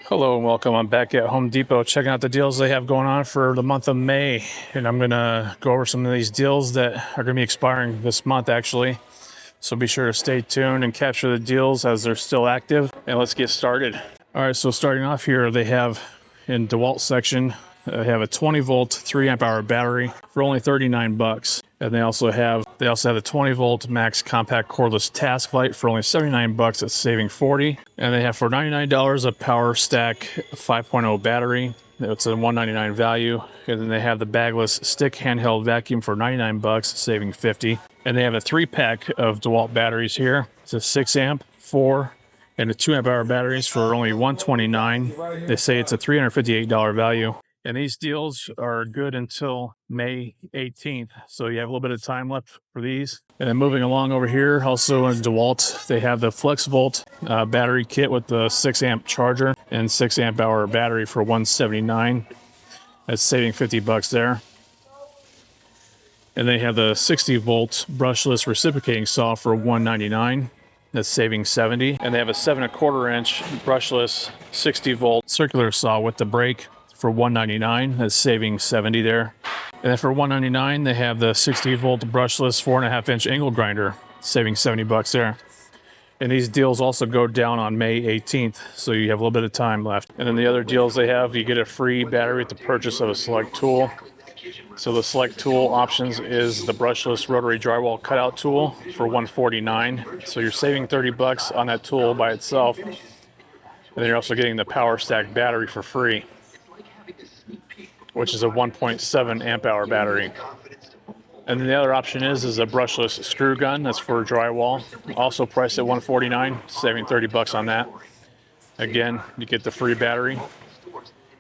Hello and welcome. I'm back at Home Depot checking out the deals they have going on for the month of May. And I'm going to go over some of these deals that are going to be expiring this month actually. So be sure to stay tuned and capture the deals as they're still active. And let's get started. All right, so starting off here, they have in DeWalt section, they have a 20 volt 3 amp hour battery for only 39 bucks. And they also have the 20 volt max compact cordless task light for only 79 bucks. It's saving 40. And they have for $99 a power stack 5.0 battery. It's a $199 value. And then they have the bagless stick handheld vacuum for 99 bucks, saving 50. And they have a 3-pack of DeWalt batteries here. It's a 6 amp, 4, and a 2 amp hour batteries for only $129. They say it's a $358 value. And these deals are good until May 18th. So you have a little bit of time left for these. And then moving along over here, also in DeWalt, they have the FlexVolt battery kit with the 6 amp charger and 6 amp hour battery for $179. That's saving 50 bucks there. And they have the 60 volt brushless reciprocating saw for $199. That's saving 70. And they have a 7¼ inch brushless 60 volt circular saw with the brake for $199. That's saving 70 there. And then for $199, they have the 60 volt brushless 4.5 inch angle grinder, saving 70 bucks there. And these deals also go down on May 18th, so you have a little bit of time left. And then the other deals they have, you get a free battery with the purchase of a select tool. So the select tool options is the brushless rotary drywall cutout tool for $149. So you're saving 30 bucks on that tool by itself. And then you're also getting the power stack battery for free, which is a 1.7 amp hour battery. And then the other option is a brushless screw gun. That's for drywall. Also priced at $149, saving 30 bucks on that. Again, you get the free battery.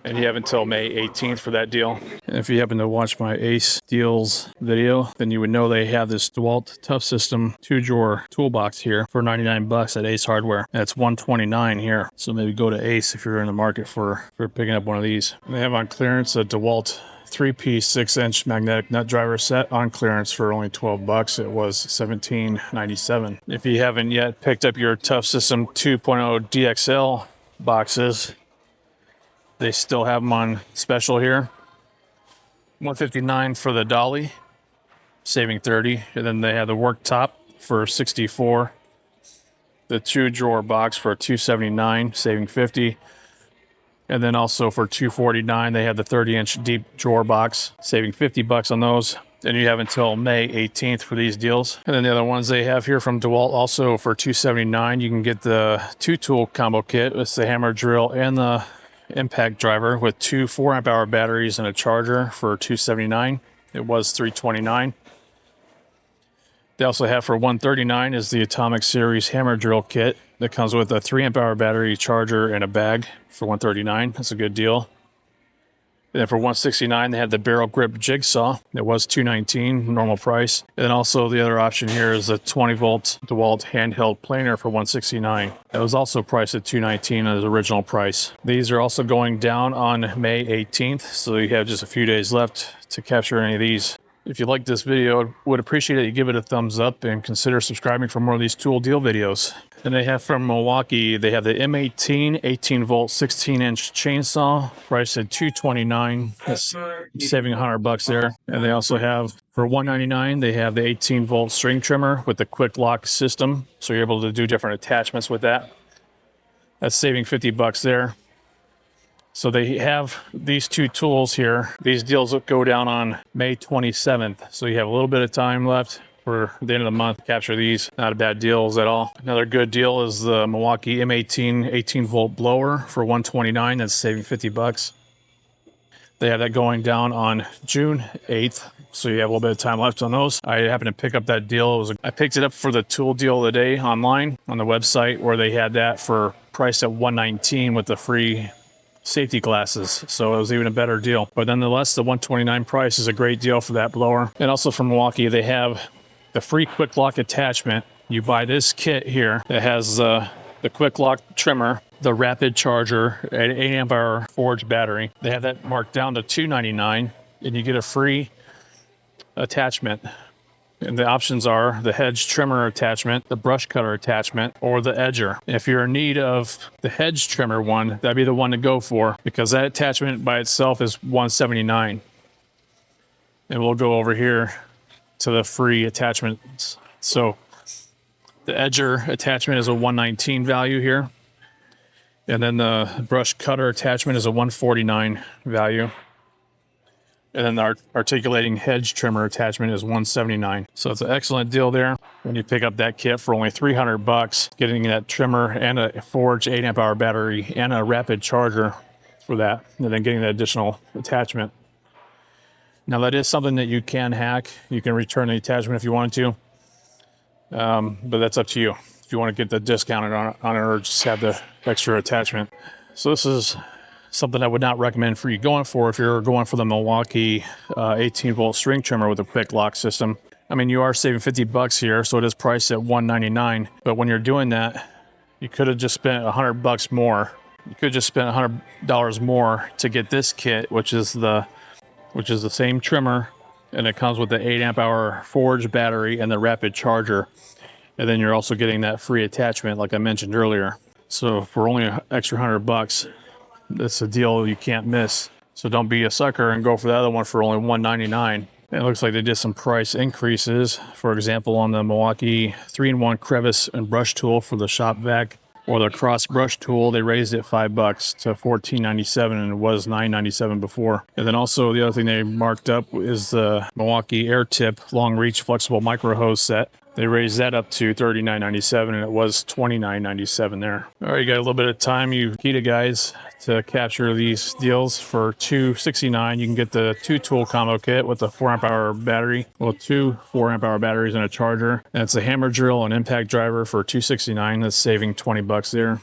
And you have until May 18th for that deal. And if you happen to watch my Ace Deals video, then you would know they have this DeWalt Tough System 2-drawer toolbox here for 99 bucks at Ace Hardware. That's $129 here. So maybe go to Ace if you're in the market for picking up one of these. And they have on clearance a DeWalt 3-piece 6-inch magnetic nut driver set on clearance for only 12 bucks. It was $17.97. If you haven't yet picked up your Tough System 2.0 DXL boxes, they still have them on special here. $159 for the dolly, saving 30. And then they have the worktop for $64. The 2-drawer box for $279, saving 50. And then also for $249, they have the 30-inch deep drawer box, saving 50 bucks on those. And you have until May 18th for these deals. And then the other ones they have here from DeWalt also for $279. You can get the 2-tool combo kit. It's the hammer drill and the impact driver with 2 4 amp hour batteries and a charger for $279. It was $329. They also have for $139 is the Atomic Series hammer drill kit that comes with a 3 amp hour battery, charger, and a bag for $139. That's a good deal. And then for $169, they have the barrel grip jigsaw. It was $219, normal price. And then also the other option here is a 20 volt DeWalt handheld planer for $169. It was also priced at $219 as original price. These are also going down on May 18th, so you have just a few days left to capture any of these. If you like this video, I would appreciate it. You give it a thumbs up and consider subscribing for more of these tool deal videos. And they have from Milwaukee, they have the M18 18 volt 16 inch chainsaw priced at $229. That's saving 100 bucks there. And they also have for $199, they have the 18 volt string trimmer with the quick lock system. So you're able to do different attachments with that. That's saving 50 bucks there. So they have these 2 tools here. These deals go down on May 27th. So you have a little bit of time left for the end of the month to capture these. Not a bad deals at all. Another good deal is the Milwaukee M18 18 volt blower for $129. That's saving 50 bucks. They have that going down on June 8th. So you have a little bit of time left on those. I happened to pick up that deal. I picked it up for the tool deal of the day online on the website where they had that for price at $119 with the free safety glasses, so it was even a better deal. But nonetheless, the $129 price is a great deal for that blower. And also from Milwaukee, they have the free quick lock attachment. You buy this kit here that has the quick lock trimmer, the rapid charger, an 8 amp hour forged battery. They have that marked down to $299, and you get a free attachment And the options are the hedge trimmer attachment, the brush cutter attachment, or the edger. If you're in need of the hedge trimmer one, that'd be the one to go for, because that attachment by itself is $179. And we'll go over here to the free attachments. So the edger attachment is a $119 value here. And then the brush cutter attachment is a $149 value. And then the articulating hedge trimmer attachment is $179. So it's an excellent deal there when you pick up that kit for only $300, getting that trimmer and a forged 8 amp hour battery and a rapid charger for that, and then getting the additional attachment. Now that is something that you can hack. You can return the attachment if you wanted to, but that's up to you. If you want to get the discounted on it or just have the extra attachment. So this is something I would not recommend for you going for if you're going for the Milwaukee 18-volt string trimmer with a quick lock system. I mean, you are saving $50 here, so it is priced at $199. But when you're doing that, you could have just spent $100 more. You could have just spent $100 more to get this kit, which is the same trimmer, and it comes with the 8 amp hour forged battery and the rapid charger. And then you're also getting that free attachment, like I mentioned earlier. So for only an extra $100, that's a deal you can't miss. So don't be a sucker and go for the other one for only $199. And it looks like they did some price increases. For example, on the Milwaukee 3-in-1 crevice and brush tool for the shop vac, or the cross brush tool, they raised it $5 to $14.97, and it was $9.97 before. And then also the other thing they marked up is the Milwaukee Air Tip long reach flexible micro hose set. They raised that up to $39.97, and it was $29.97 there. All right, you got a little bit of time, you Makita guys, to capture these deals for $269. You can get the 2-tool combo kit with a 4 amp hour battery, well, 2 4 amp hour batteries and a charger. And it's a hammer drill and impact driver for $269. That's saving $20 there.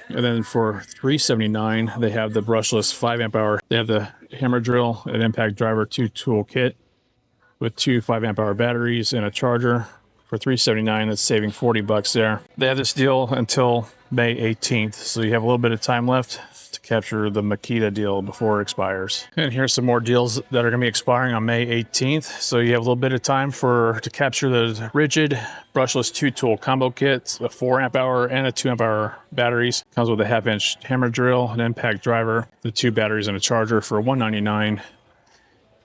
And then for $379, they have the brushless 5 amp hour. They have the hammer drill and impact driver 2-tool kit with 2 5 amp hour batteries and a charger. For $379, that's saving $40 there. They have this deal until May 18th, so you have a little bit of time left to capture the Makita deal before it expires. And here's some more deals that are going to be expiring on May 18th. So you have a little bit of time to capture the rigid brushless 2-tool combo kit, a 4 amp hour and a 2 amp hour batteries. Comes with a 1/2-inch hammer drill, an impact driver, the 2 batteries and a charger for $199.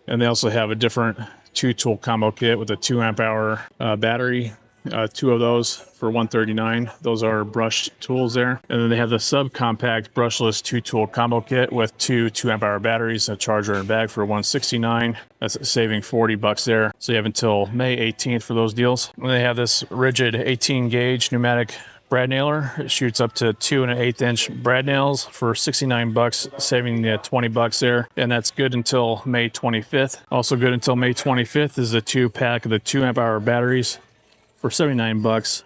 And they also have a different 2-tool combo kit with a 2 amp hour battery, 2 of those for $139. Those are brushed tools there. And then they have the subcompact brushless 2-tool combo kit with 2 2 amp hour batteries, a charger and bag for $169. That's saving $40 there. So you have until May 18th for those deals. And they have this rigid 18 gauge pneumatic brad nailer. It shoots up to 2 1/8-inch brad nails for $69, saving you $20 there. And that's good until May 25th. Also good until May 25th is a 2-pack of the 2 amp hour batteries for $79.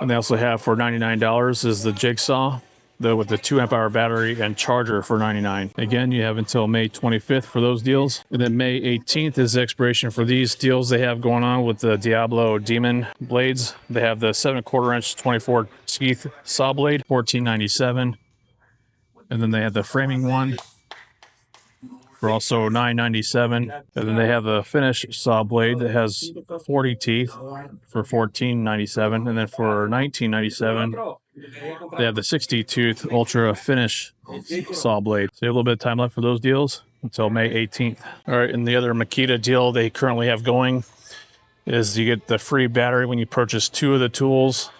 And they also have for $99 is the jigsaw, with the 2 amp hour battery and charger for $99. Again, you have until May 25th for those deals. And then May 18th is the expiration for these deals they have going on with the Diablo Demon blades. They have the 7 1/4-inch 24 teeth saw blade, $14.97. And then they have the framing one for also $9.97. And then they have the finish saw blade that has 40 teeth for $14.97. And then for $19.97, they have the 60-tooth ultra finish saw blade. So you have a little bit of time left for those deals until May 18th. All right, and the other Makita deal they currently have going is you get the free battery when you purchase 2 of the tools.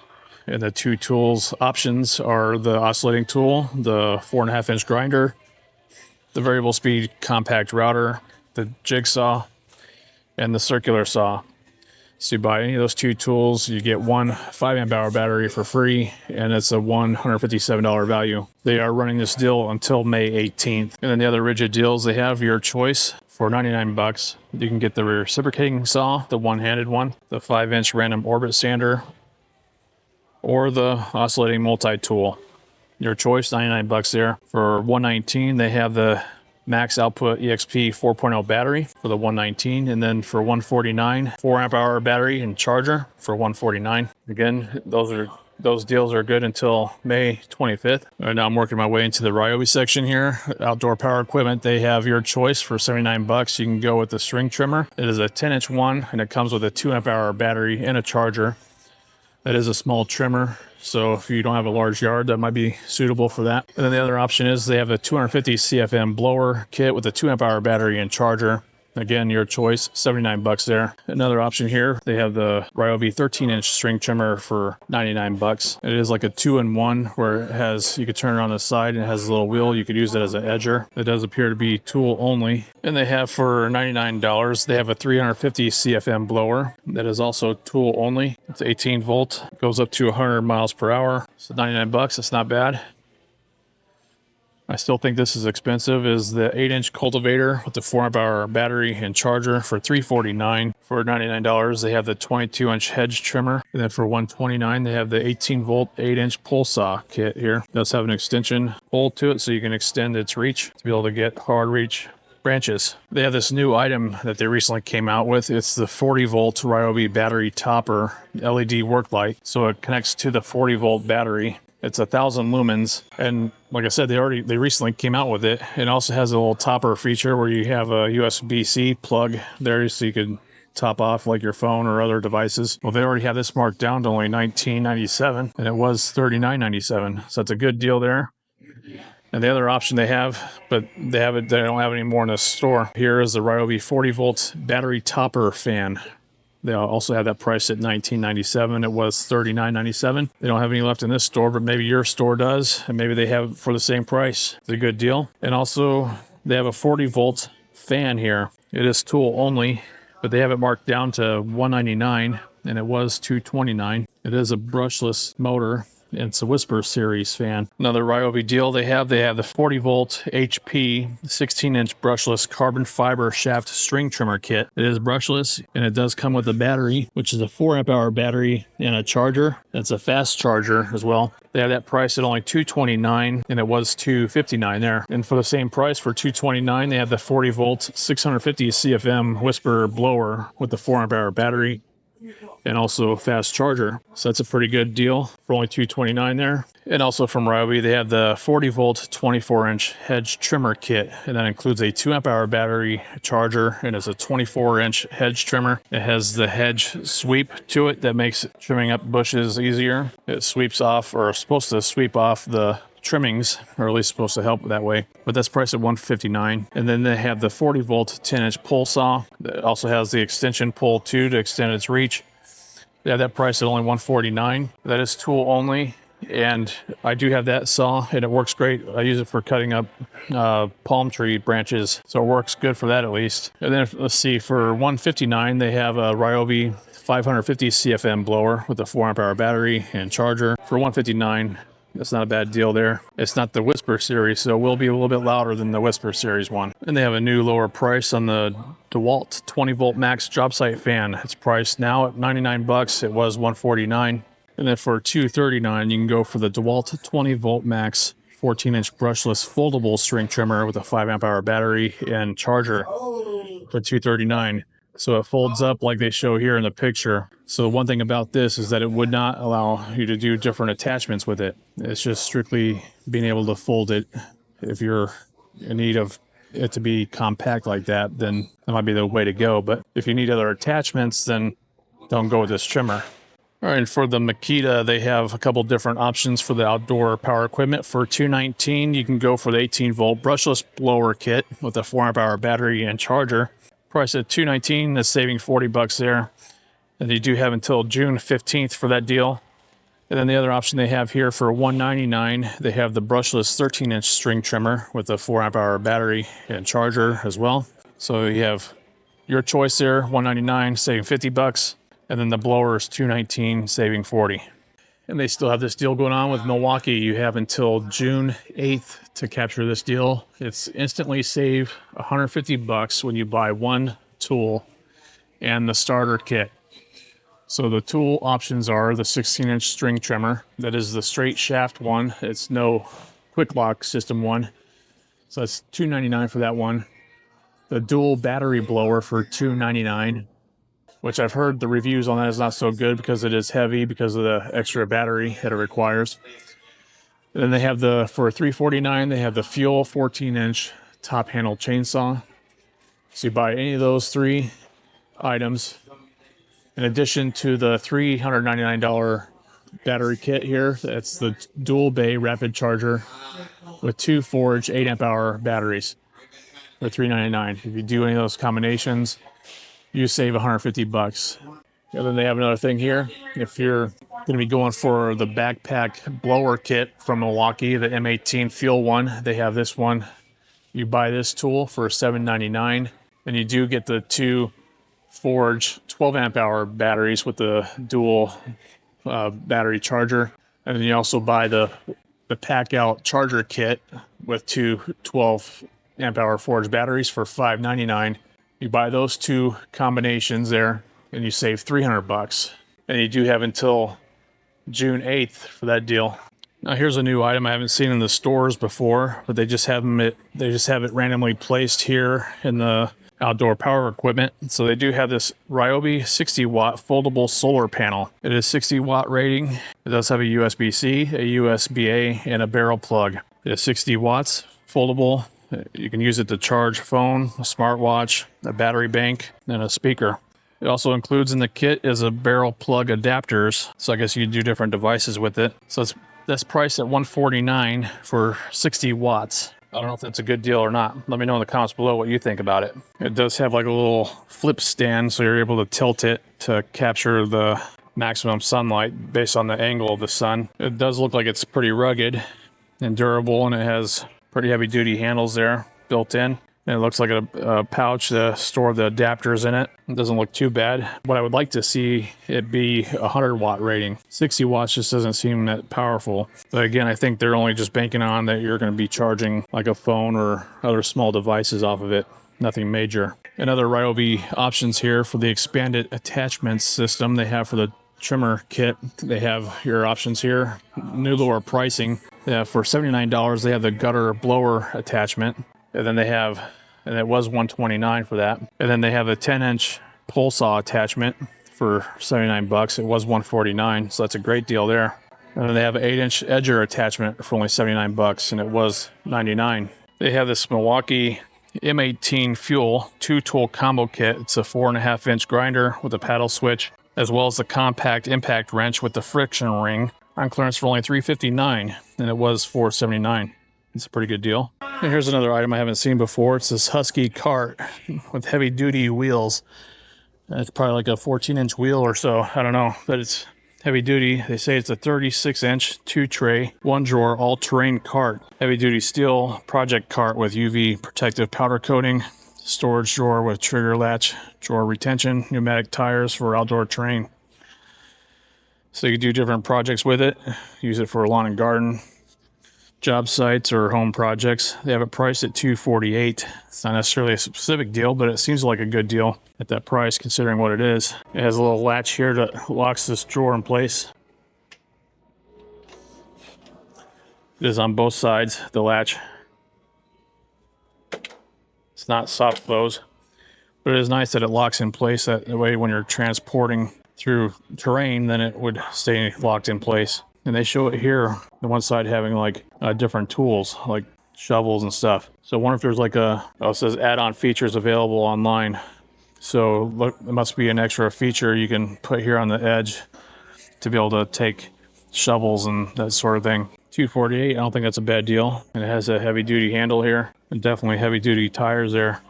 And the 2 tools options are the oscillating tool, the 4 1/2-inch grinder, the variable speed compact router, the jigsaw, and the circular saw. So you buy any of those 2 tools, you get 1 5 amp hour battery for free, and it's a $157 value. They are running this deal until May 18th. And then the other rigid deals, they have your choice for $99. You can get the reciprocating saw, the one-handed one, the 5-inch random orbit sander, or the oscillating multi-tool. Your choice, $99 there. For $119, they have the max output EXP 4.0 battery for the $119, and then for $149, 4 amp hour battery and charger for $149. Again, those are Those deals are good until May 25th. Right now I'm working my way into the Ryobi section here. Outdoor power equipment, they have your choice for 79 bucks. You can go with the string trimmer. It is a 10-inch one, and it comes with a 2 amp-hour battery and a charger. That is a small trimmer, so if you don't have a large yard, that might be suitable for that. And then the other option is they have a 250 CFM blower kit with a 2 amp-hour battery and charger. Again, your choice, 79 bucks there. Another option here, they have the Ryobi 13-inch string trimmer for 99 bucks. It is like a 2-in-1 where it has, you could turn it on the side and it has a little wheel. You could use it as an edger. It does appear to be tool only. And they have for $99, they have a 350 CFM blower that is also tool only. It's 18 volt, goes up to 100 miles per hour. So 99 bucks, it's not bad. I still think this is expensive, is the 8-inch cultivator with the 4 amp-hour battery and charger for $349. For $99, they have the 22-inch hedge trimmer. And then for $129, they have the 18-volt 8-inch pole saw kit here. It does have an extension pole to it, so you can extend its reach to be able to get hard reach branches. They have this new item that they recently came out with. It's the 40-volt Ryobi battery topper LED work light. So it connects to the 40-volt battery. It's 1,000 lumens, and like I said, they recently came out with it. It also has a little topper feature where you have a USB-C plug there, so you can top off like your phone or other devices. Well, they already have this marked down to only $19.97, and it was $39.97, so that's a good deal there. And the other option they have, but they don't have any more in the store. Here is the Ryobi 40-volt battery topper fan. They also have that price at $19.97. It was $39.97. They don't have any left in this store, but maybe your store does, and maybe they have it for the same price. It's a good deal. And also, they have a 40-volt fan here. It is tool only, but they have it marked down to $199, and it was $229. It is a brushless motor. It's a Whisper series fan. Another Ryobi deal they have the 40-volt HP 16-inch brushless carbon fiber shaft string trimmer kit. It is brushless, and it does come with a battery, which is a 4 amp-hour battery and a charger. It's a fast charger as well. They have that price at only $229, and it was $259 there. And for the same price, for $229, they have the 40-volt 650 CFM Whisper blower with the 4 amp-hour battery and also a fast charger. So that's a pretty good deal for only $229 there. And also from Ryobi, they have the 40-volt 24-inch hedge trimmer kit, and that includes a 2 amp-hour battery charger, and it's a 24-inch hedge trimmer. It has the hedge sweep to it that makes trimming up bushes easier. It sweeps off, or is supposed to sweep off the trimmings, or at least supposed to help that way. But that's priced at $159. And then they have the 40-volt 10-inch pole saw that also has the extension pole too to extend its reach. They have that price at only $149. That is tool only, and I do have that saw, and it works great. I use it for cutting up palm tree branches, so it works good for that at least. And then let's see, for $159, they have a Ryobi 550 CFM blower with a 4 amp-hour battery and charger for $159. That's not a bad deal there. It's not the Whisper series, so it will be a little bit louder than the Whisper series one. And they have a new lower price on the DeWalt 20-volt max job site fan. It's priced now at 99 bucks. It was $149. And then for $239, you can go for the DeWalt 20-volt max 14-inch brushless foldable string trimmer with a 5 amp-hour battery and charger for $239. So it folds up like they show here in the picture. So one thing about this is that it would not allow you to do different attachments with it. It's just strictly being able to fold it. If you're in need of it to be compact like that, then that might be the way to go. But if you need other attachments, then don't go with this trimmer. All right, for the Makita, they have a couple different options for the outdoor power equipment. For $219, you can go for the 18-volt brushless blower kit with a 4 amp-hour battery and charger. Price at $219, that's saving 40 bucks there. And you do have until June 15th for that deal. And then the other option they have here for $199, they have the brushless 13-inch string trimmer with a 4 amp-hour battery and charger as well. So you have your choice there, $199, saving 50 bucks. And then the blower is $219, saving 40. And they still have this deal going on with Milwaukee. You have until June 8th to capture this deal. It's instantly save 150 bucks when you buy one tool and the starter kit. So the tool options are the 16-inch string trimmer. That is the straight shaft one. It's no quick lock system one. So that's $299 for that one. The dual battery blower for $299. which I've heard the reviews on that is not so good because it is heavy because of the extra battery that it requires. And then they have for $349, they have the Fuel 14-inch top handle chainsaw. So you buy any of those 3 items, in addition to the $399 battery kit here. That's the dual bay rapid charger with 2 Forge 8 amp hour batteries for $399. If you do any of those combinations, you save $150. And then they have another thing here. If you're going to be going for the backpack blower kit from Milwaukee, the M18 Fuel one, they have this one. You buy this tool for $799, and you do get the 2 Forge 12 amp hour batteries with the dual battery charger. And then you also buy the pack out charger kit with 2 12 amp hour Forge batteries for $599. You buy those 2 combinations there, and you save $300. And you do have until June 8th for that deal. Now here's a new item I haven't seen in the stores before, but they just have it randomly placed here in the outdoor power equipment. So they do have this Ryobi 60-watt foldable solar panel. It is 60-watt rating. It does have a USB-C, a USB-A, and a barrel plug. It is 60 watts, foldable. You can use it to charge a phone, a smartwatch, a battery bank, and a speaker. It also includes in the kit is a barrel plug adapters. So I guess you can do different devices with it. So that's priced at $149 for 60 watts. I don't know if that's a good deal or not. Let me know in the comments below what you think about it. It does have like a little flip stand, so you're able to tilt it to capture the maximum sunlight based on the angle of the sun. It does look like it's pretty rugged and durable, and it has pretty heavy duty handles there built in. And it looks like a pouch to store the adapters in it. It doesn't look too bad. What I would like to see it be 100-watt rating. 60 watts just doesn't seem that powerful. But again, I think they're only just banking on that you're going to be charging like a phone or other small devices off of it. Nothing major. And other Ryobi options here for the expanded attachment system they have for the trimmer kit. They have your options here. New lower pricing. For $79, they have the gutter blower attachment. And then they have, and it was $129 for that. And then they have a 10-inch pole saw attachment for $79. It was $149, so that's a great deal there. And then they have an 8-inch edger attachment for only $79, and it was $99. They have this Milwaukee M18 Fuel 2-tool combo kit. It's a 4.5-inch grinder with a paddle switch, as well as the compact impact wrench with the friction ring, on clearance for only $359, and it was $479. It's a pretty good deal. And here's another item I haven't seen before. It's this Husky cart with heavy duty wheels. It's probably like a 14-inch wheel or so. I don't know, but it's heavy duty. They say it's a 36-inch, 2-tray, 1-drawer, all-terrain cart. Heavy duty steel project cart with UV protective powder coating, storage drawer with trigger latch, drawer retention, pneumatic tires for outdoor terrain. So you can do different projects with it. Use it for lawn and garden, job sites, or home projects. They have it priced at $248. It's not necessarily a specific deal, but it seems like a good deal at that price considering what it is. It has a little latch here that locks this drawer in place. It is on both sides, the latch. It's not soft close, but it is nice that it locks in place. That way when you're transporting through terrain, then it would stay locked in place. And they show it here, the one side having like different tools, like shovels and stuff. So I wonder if there's like it says add-on features available online. So look, it must be an extra feature you can put here on the edge to be able to take shovels and that sort of thing. $248, I don't think that's a bad deal. And it has a heavy duty handle here and definitely heavy duty tires there,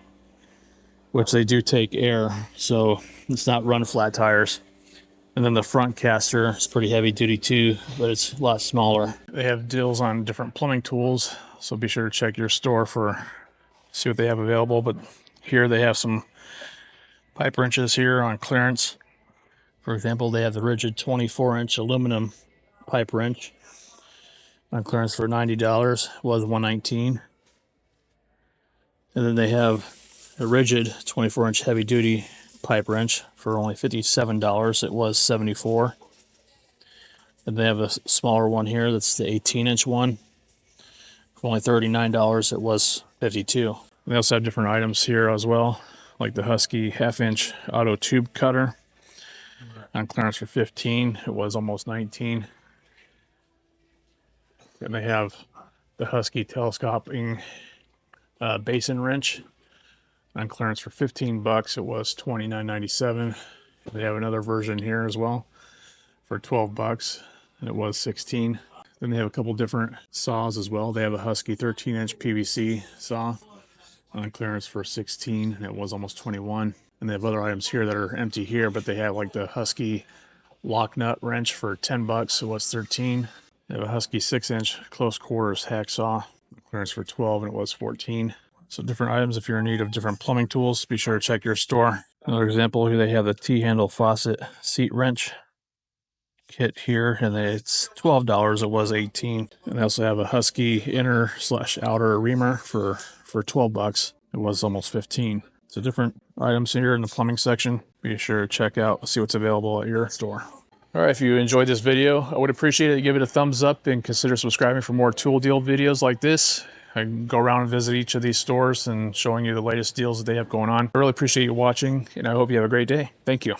which they do take air. So it's not run flat tires. And then the front caster is pretty heavy duty too, but it's a lot smaller. They have deals on different plumbing tools, so be sure to check your store see what they have available. But here they have some pipe wrenches here on clearance. For example, they have the rigid 24-inch aluminum pipe wrench on clearance for $90, was $119. And then they have a rigid 24-inch heavy duty pipe wrench for only $57. It was $74. And they have a smaller one here. That's the 18-inch one for only $39. It was $52. They also have different items here as well, like the Husky half-inch auto tube cutter on clearance for 15. It was almost 19. And they have the Husky telescoping basin wrench on clearance for 15 bucks. It was $29.97. They have another version here as well for 12 bucks, and it was 16. Then they have a couple different saws as well. They have a Husky 13-inch PVC saw on clearance for 16, and it was almost 21. And they have other items here that are empty here, but they have like the Husky lock nut wrench for 10 bucks. It was 13. They have a Husky 6-inch close quarters hacksaw, clearance for 12, and it was 14. So different items. If you're in need of different plumbing tools, be sure to check your store. Another example here, they have the T-handle faucet seat wrench kit here, and it's $12. It was 18. And they also have a Husky inner/outer reamer for 12 bucks. It was almost 15. So different items here in the plumbing section. Be sure to check out, see what's available at your store. All right, if you enjoyed this video, I would appreciate it. Give it a thumbs up and consider subscribing for more tool deal videos like this. I go around and visit each of these stores and showing you the latest deals that they have going on. I really appreciate you watching, and I hope you have a great day. Thank you.